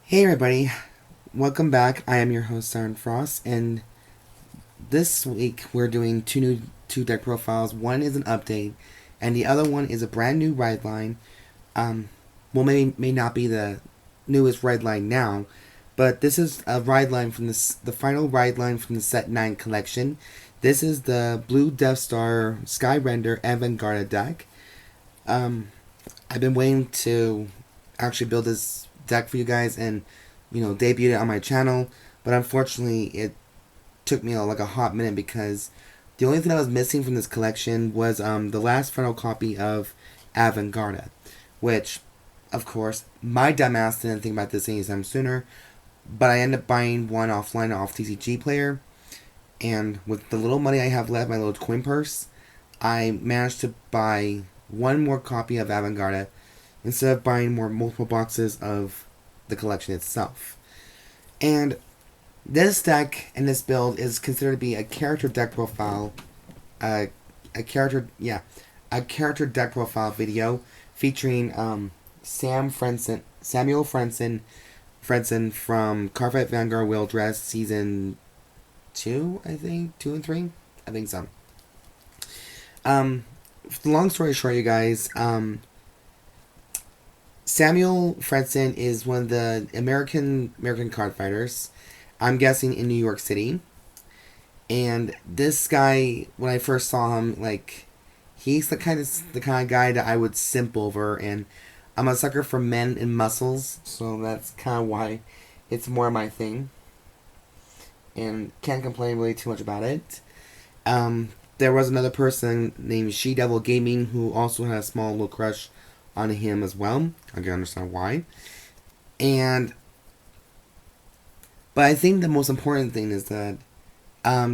Hey everybody, welcome back. I am your host Siren Frost, and this week we're doing two deck profiles. One is an update, and the other one is a brand new ride line. Well, may not be the newest ride line now, but this is a ride line from the final ride line from the Set 9 collection. This is the Blue Deathstar Skyrender Avantgarda deck. I've been waiting to actually build this deck for you guys and debut it on my channel, but unfortunately it took me like a hot minute because the only thing I was missing from this collection was the last final copy of Avantgarda, which of course my dumbass didn't think about this anytime sooner, but I ended up buying one offline off TCG Player, and with the little money I have left, my little coin purse, I managed to buy one more copy of Avantgarda instead of buying multiple boxes of the collection itself. And this deck and this build is considered to be a character deck profile, a character deck profile video featuring Samuel Fredson from Cardfight Vanguard Wheel Dress Season 2, I think, 2 and 3, I think so. Long story short, you guys, Samuel Fredson is one of the American card fighters. I'm guessing in New York City. And this guy, when I first saw him, he's the kind of guy that I would simp over, and I'm a sucker for men and muscles, so that's kind of why it's more my thing. And can't complain really too much about it. There was another person named She Devil Gaming who also had a small little crush on him as well. I can understand why. But I think the most important thing is that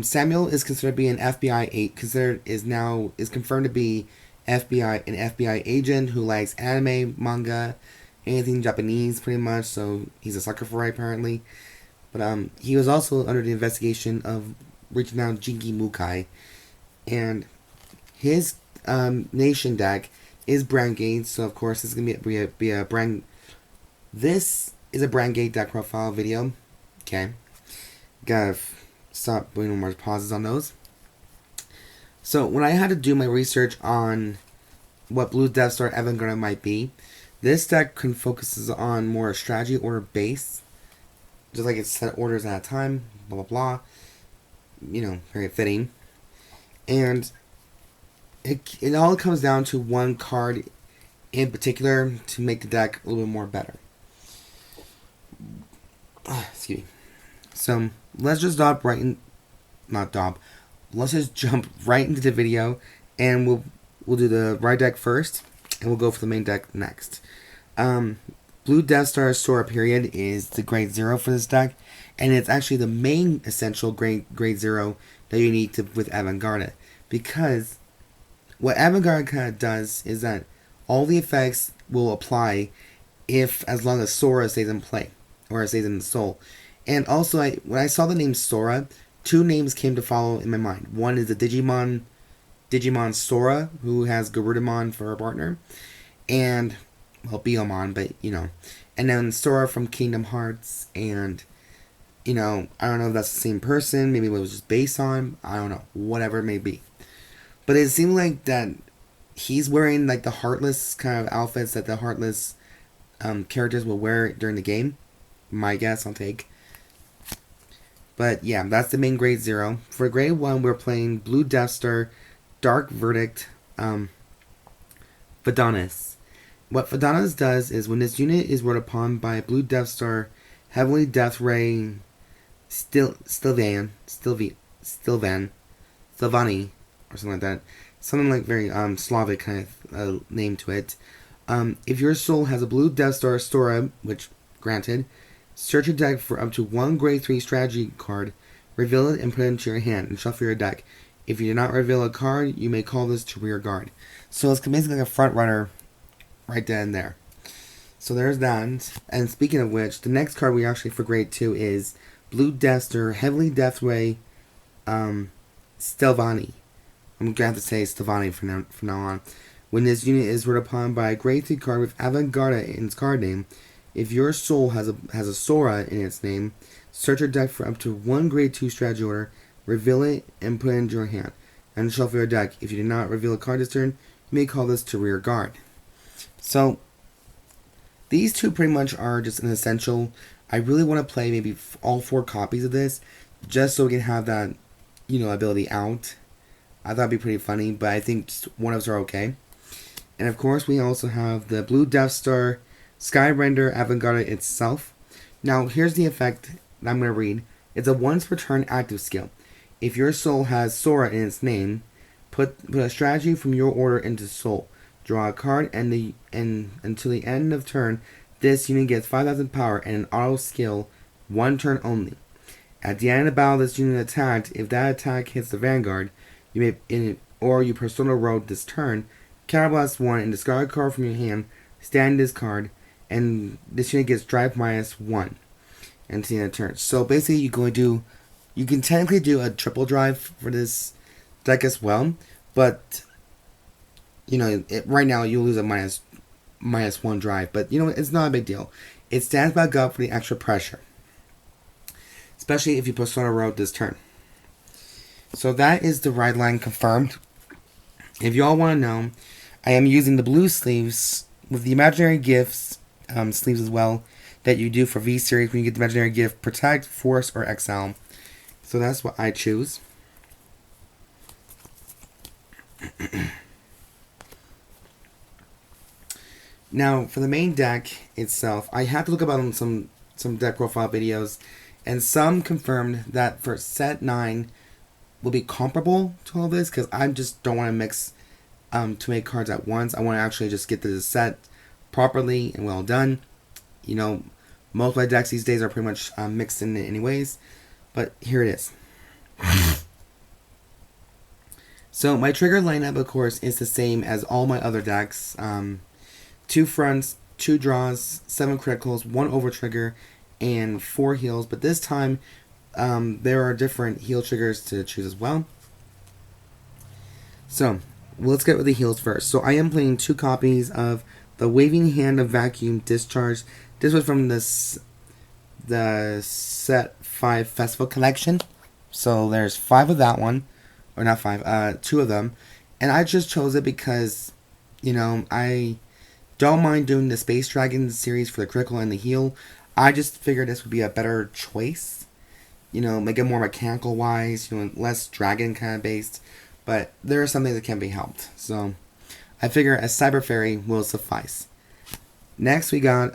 Samuel is considered to be an FBI is confirmed to be an FBI agent who likes anime, manga, anything Japanese pretty much. So he's a sucker for it apparently. But he was also under the investigation of reaching out Jinky Mukai, and his nation deck is Brandt Gate, so of course this is gonna be a Brandt. This is a Brandt Gate deck profile video. Okay, gotta stop putting more pauses on those. So when I had to do my research on what Blue Deathstar Avantgarda might be, this deck focuses on more strategy order base, just like it's set orders at a time. Blah blah blah. Very fitting, and it all comes down to one card in particular to make the deck a little bit more better. Excuse me. So let's just let's just jump right into the video, and we'll do the right deck first, and we'll go for the main deck next. Blue Deathstar Sora period is the grade 0 for this deck, and it's actually the main essential grade 0 that you need with Avantgarda, because what Avantgarda kind of does is that all the effects will apply as long as Sora stays in play, or stays in the soul. And also, when I saw the name Sora, two names came to follow in my mind. One is the Digimon Sora, who has Garudamon for her partner, and, well, Beomon, but, and then Sora from Kingdom Hearts, and, I don't know if that's the same person, maybe it was just based on, I don't know, whatever it may be. But it seemed like that he's wearing the Heartless kind of outfits that the Heartless characters will wear during the game. My guess, I'll take. But yeah, that's the main grade 0. For grade 1, we're playing Blue Deathstar Dark Verdict Findanis. What Findanis does is when this unit is ruled upon by Blue Deathstar Heavenly Death Ray Stelvane, or something like that. Something like very Slavic kind of name to it. If your soul has a Blue Deathstar Sora, which granted, search your deck for up to one grade 3 strategy card, reveal it and put it into your hand, and shuffle your deck. If you do not reveal a card, you may call this to rear guard. So it's basically like a front runner right then and there. So there's that. And speaking of which, the next card we actually for grade 2 is Blue Deathstar Heavenly Death Ray Stelvane. I'm going to have to say Stelvane from now on. When this unit is ruled upon by a grade 3 card with Avantgarda in its card name, If your soul has a Sora in its name, search your deck for up to one grade 2 strategy order, reveal it, and put it into your hand. And shuffle your deck. If you do not reveal a card this turn, you may call this to rear guard. So, these two pretty much are just an essential. I really want to play maybe all 4 copies of this, just so we can have that, ability out. I thought it'd be pretty funny, but I think just one of us are okay. And of course, we also have the blue Deathster, Skyrender, Avantgarda itself. Now, here's the effect that I'm going to read. It's a once per turn active skill. If your soul has Sora in its name, put a strategy from your order into soul. Draw a card, and until the end of turn, this unit gets 5,000 power and an auto skill, 1 turn only. At the end of the battle, this unit attacked. If that attack hits the Vanguard, you Persona Road this turn, Counterblast 1 and discard a card from your hand, stand this card, and this unit gets drive -1 until the end of turn. So basically, you can technically do a triple drive for this deck as well, but right now you'll lose a -1 drive, but it's not a big deal. It stands back up for the extra pressure, especially if you Persona Road this turn. So that is the ride line confirmed. If you all want to know, I am using the blue sleeves with the imaginary gifts sleeves as well that you do for V series when you get the imaginary gift Protect, Force, or Exile. So that's what I choose. Now, for the main deck itself, I have to look up on some deck profile videos, and some confirmed that for set 9 will be comparable to all this, because I just don't want to mix too many cards at once. I want to actually just get the set properly and well done. Most of my decks these days are pretty much mixed in it anyways, but here it is. So my trigger lineup, of course, is the same as all my other decks. 2 fronts, 2 draws, 7 criticals, 1 over trigger, and 4 heals. But this time, there are different heal triggers to choose as well. So, let's get with the heals first. So I am playing 2 copies of the Waving Hand of Vacuum Discharge. This was from the Set 5 Festival Collection. So there's 5 of that one. Or not 5, 2 of them. And I just chose it because, I don't mind doing the Space Dragon series for the critical and the heal. I just figured this would be a better choice. Make it more mechanical wise, less dragon kind of based. But there are some things that can be helped. So I figure a Cyber Fairy will suffice. Next we got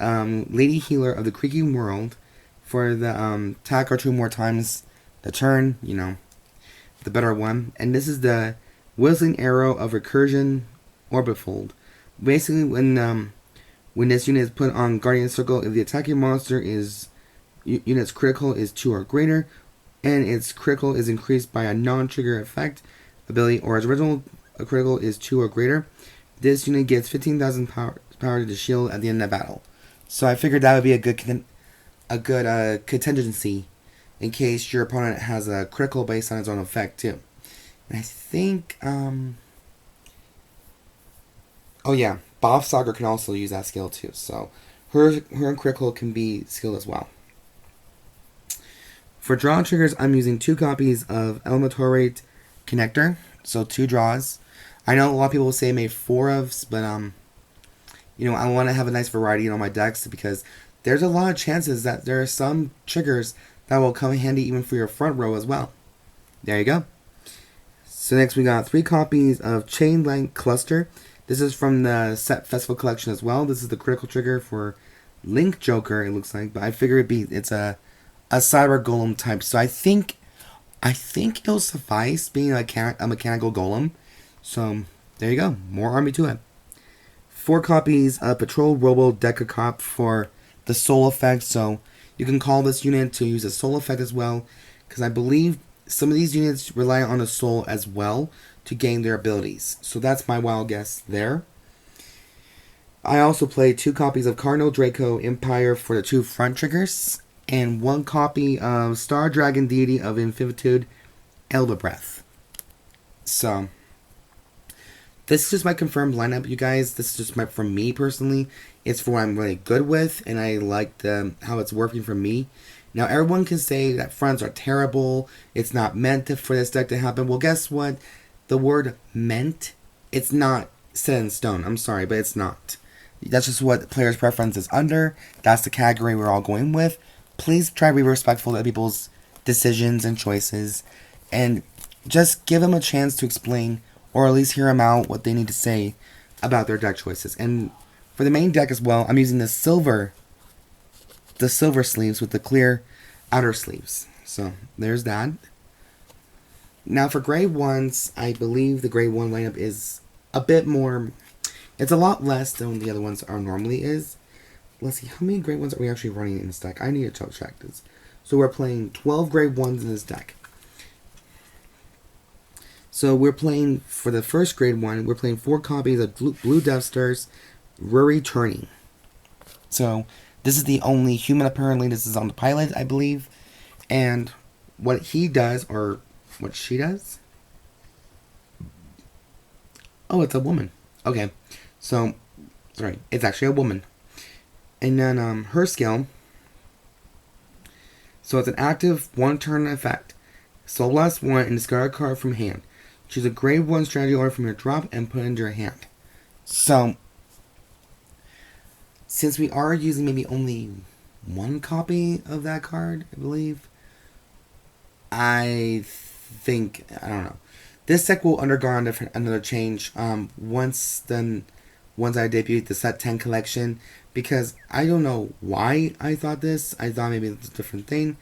Lady Healer of the Creaking World for the attack or 2 more times the turn, the better one. And this is the Whistling Arrow of Recursion Obifold. Basically, when this unit is put on Guardian Circle, if the attacking monster unit's critical is 2 or greater, and its critical is increased by a non-trigger effect ability, or its original critical is 2 or greater, this unit gets 15,000 power to the shield at the end of the battle. So I figured that would be a good contingency in case your opponent has a critical based on its own effect too. And I think, oh yeah, Bob Sagar can also use that skill too. So her critical can be skilled as well. For draw triggers, I'm using 2 copies of Ameliorate Connector, so 2 draws. I know a lot of people will say make 4 ofs, but I want to have a nice variety in all my decks because there's a lot of chances that there are some triggers that will come in handy even for your front row as well. There you go. So next we got 3 copies of Chain Link Cluster. This is from the Set Festival Collection as well. This is the critical trigger for Link Joker, it looks like, but I figure it's a cyber golem type. So I think it'll suffice being a mechanical golem. So there you go. More army to it. 4 copies of Patrol Robo Dekarcop for the soul effect. So you can call this unit to use a soul effect as well, because I believe some of these units rely on a soul as well to gain their abilities. So that's my wild guess there. I also played 2 copies of Cardinal, Draco, Enpyro for the 2 front triggers, and 1 copy of Star Dragon Deity of Infinitude, Eldobreath. So This is just my confirmed lineup, you guys. This is just for me personally. It's for what I'm really good with, and I like how it's working for me. Now, everyone can say that fronts are terrible. It's not meant for this deck to happen. Well, guess what? The word meant, it's not set in stone. I'm sorry, but it's not. That's just what players' preference is under. That's the category we're all going with. Please try to be respectful to people's decisions and choices, and just give them a chance to explain, or at least hear them out what they need to say about their deck choices. And for the main deck as well, I'm using the silver sleeves with the clear outer sleeves. So there's that. Now for grade 1s, I believe the grade 1 lineup is a bit more, it's a lot less than the other ones are normally is. Let's see, how many grade 1s are we actually running in this deck? I need to check this. So we're playing 12 grade 1s in this deck. So we're playing, for the first grade 1, we're playing 4 copies of Blue Deathster's Ruri Turning. So this is the only human, apparently. This is on the pilot, I believe. And what he does, or what she does? Oh, it's a woman. Okay. So, sorry, it's actually a woman. And then her skill. So it's an active 1-turn effect. Soul Blast 1 and discard a card from hand. Choose a grade 1 strategy order from your drop and put it into your hand. So, since we are using maybe only 1 copy of that card, I believe, I think, I don't know. This deck will undergo another change once I debut the Set 10 collection, because I don't know why I thought this. I thought maybe it's a different thing.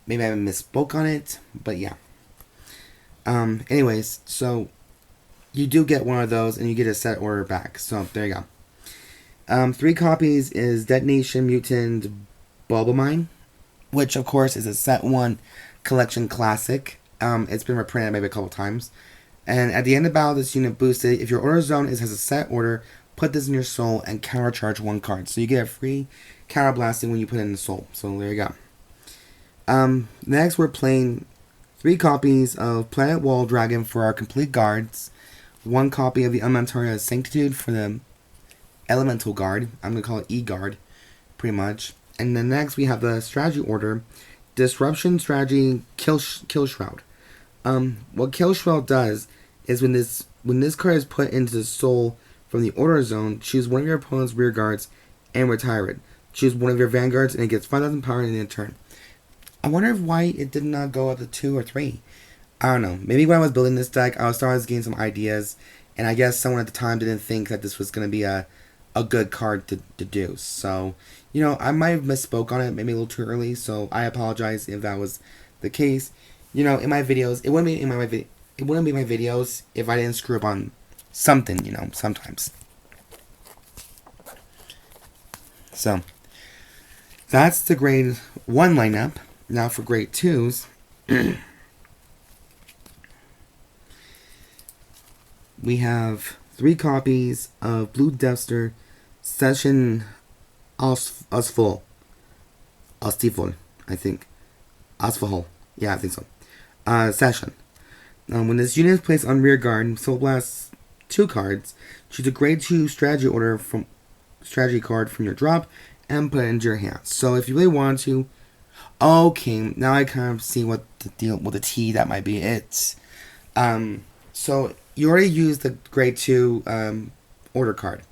Maybe I misspoke on it, but yeah. Anyways, so you do get one of those and you get a set order back. So there you go. 3 copies is Detonation, Mutant, Bobalmine, which of course is a set 1 collection classic. It's been reprinted maybe a couple times. And at the end of battle, this unit boosted. If your order zone has a set order, put this in your soul and countercharge 1 card. So you get a free counter blasting when you put it in the soul. So there you go. Next we're playing 3 copies of Planet Wall Dragon for our complete guards. 1 copy of the Ameliorate Sanctitude for the Elemental Guard. I'm going to call it E-Guard, pretty much. And then next we have the strategy order. Disruption Strategy Killshroud. What Killshroud does is when this card is put into the soul from the order zone, choose one of your opponent's rear guards and retire it. Choose one of your vanguards and it gets 5,000 power in a turn. I wonder why it did not go up to 2 or 3. I don't know. Maybe when I was building this deck, I was starting to gain some ideas, and I guess someone at the time didn't think that this was going to be a good card to do. So, you know, I might have misspoke on it, maybe a little too early, so I apologize if that was the case. You know, in my videos, it wouldn't be my videos if I didn't screw up on something, you know, sometimes. So, that's the grade 1 lineup. Now for grade 2s, we have 3 copies of Blue Deathster Session Osful, I think. Osfahol. Yeah, I think so. Session. When this unit is placed on rear guard, Soul Blast 2 cards. Choose a grade 2 strategy card from your drop and put it into your hand. So if you really want to, okay, now I kind of see what the deal with the T that might be. It's so you already used the grade 2 order card.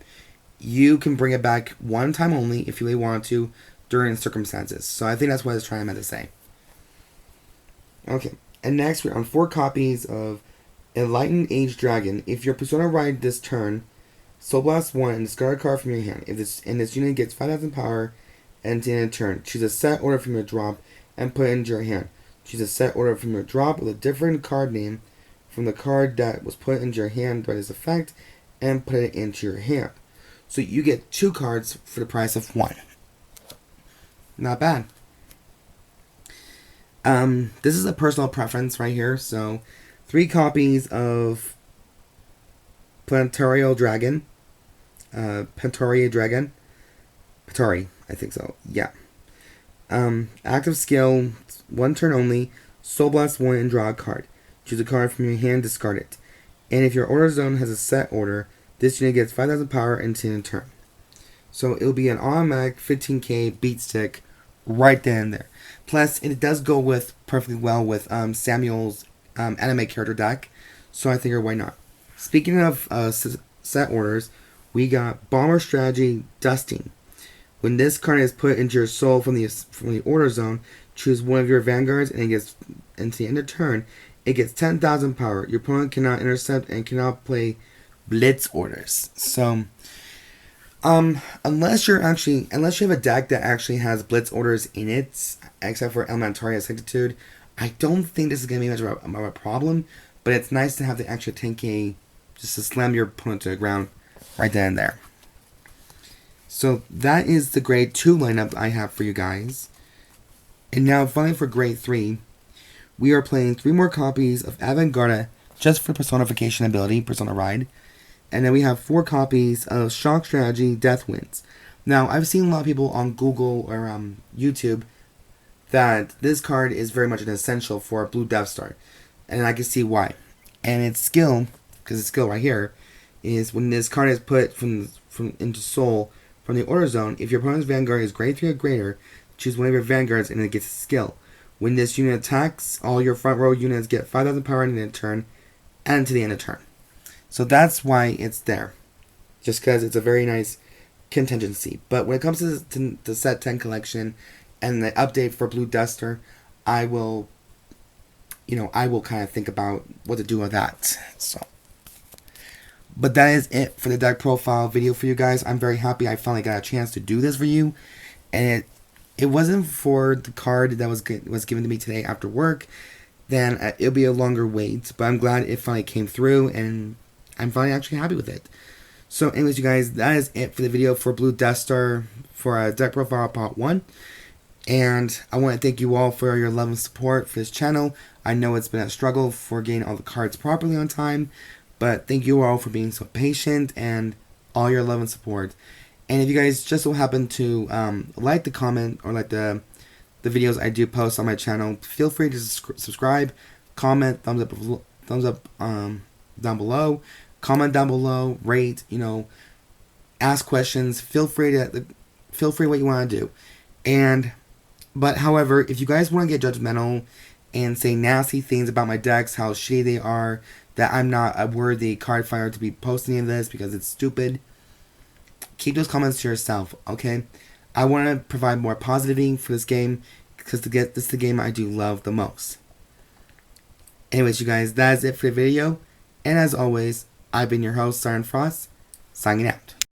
You can bring it back 1 time only if you really want to during circumstances. So I think that's what I was trying to say. Okay, and next we're on 4 copies of Enlightened Age Dragon. If your persona ride this turn, Soul Blast 1 and discard a card from your hand. If this unit gets 5,000 power and in a turn, choose a set order from your drop and put it into your hand. Choose a set order from your drop with a different card name from the card that was put into your hand by this effect and put it into your hand. So you get 2 cards for the price of 1. Not bad. This is a personal preference right here. So 3 copies of Planetario Dragon. Pentari Dragon. Pentari, I think so. Yeah. Active skill, 1 turn only. Soul Blast 1 and draw a card. Choose a card from your hand, discard it. And if your order zone has a set order, this unit gets 5,000 power into a turn. So it'll be an automatic 15k beat stick right then and there. Plus, it does go with perfectly well with Samuel's anime character deck. So I figured, why not? Speaking of set orders, we got Bomber Strategy Dusting. When this card is put into your soul from the order zone, choose one of your vanguards, and it gets into the end of turn. It gets 10,000 power. Your opponent cannot intercept and cannot play blitz orders. So, unless you have a deck that actually has blitz orders in it, except for Elementary Infinitude, I don't think this is gonna be much of a problem. But it's nice to have the extra 10k just to slam your opponent to the ground right then and there. So that is the grade 2 lineup I have for you guys. And now finally for grade 3, we are playing 3 more copies of Avantgarda just for personification ability, Persona Ride. And then we have 4 copies of Shock Strategy Death Winds. Now I've seen a lot of people on Google or YouTube that this card is very much an essential for Blue Deathster. And I can see why. And its skill, because its skill right here, is when this card is put from into soul from the order zone, if your opponent's Vanguard is grade 3 or greater, choose one of your Vanguards and it gets a skill. When this unit attacks, all your front row units get 5,000 power in the turn and to the end of turn. So that's why it's there. Just because it's a very nice contingency. But when it comes to the set 10 collection and the update for Blue Deathster, I will kind of think about what to do with that. So, but that is it for the deck profile video for you guys. I'm very happy I finally got a chance to do this for you, and it wasn't for the card that was given to me today after work. Then it'll be a longer wait, but I'm glad it finally came through, and I'm finally actually happy with it. So, anyways, you guys, that is it for the video for Blue Deathster for deck profile part 1. And I want to thank you all for your love and support for this channel. I know it's been a struggle for getting all the cards properly on time, but thank you all for being so patient and all your love and support. And if you guys just so happen to like the comment or like the videos I do post on my channel, feel free to subscribe, comment, thumbs up down below, comment down below, rate, ask questions. Feel free what you want to do. But however, if you guys want to get judgmental and say nasty things about my decks, how shitty they are, that I'm not a worthy card finder to be posting in this because it's stupid, keep those comments to yourself, okay? I want to provide more positivity for this game because this is the game I do love the most. Anyways, you guys, that is it for the video. And as always, I've been your host, Siren Frost, signing out.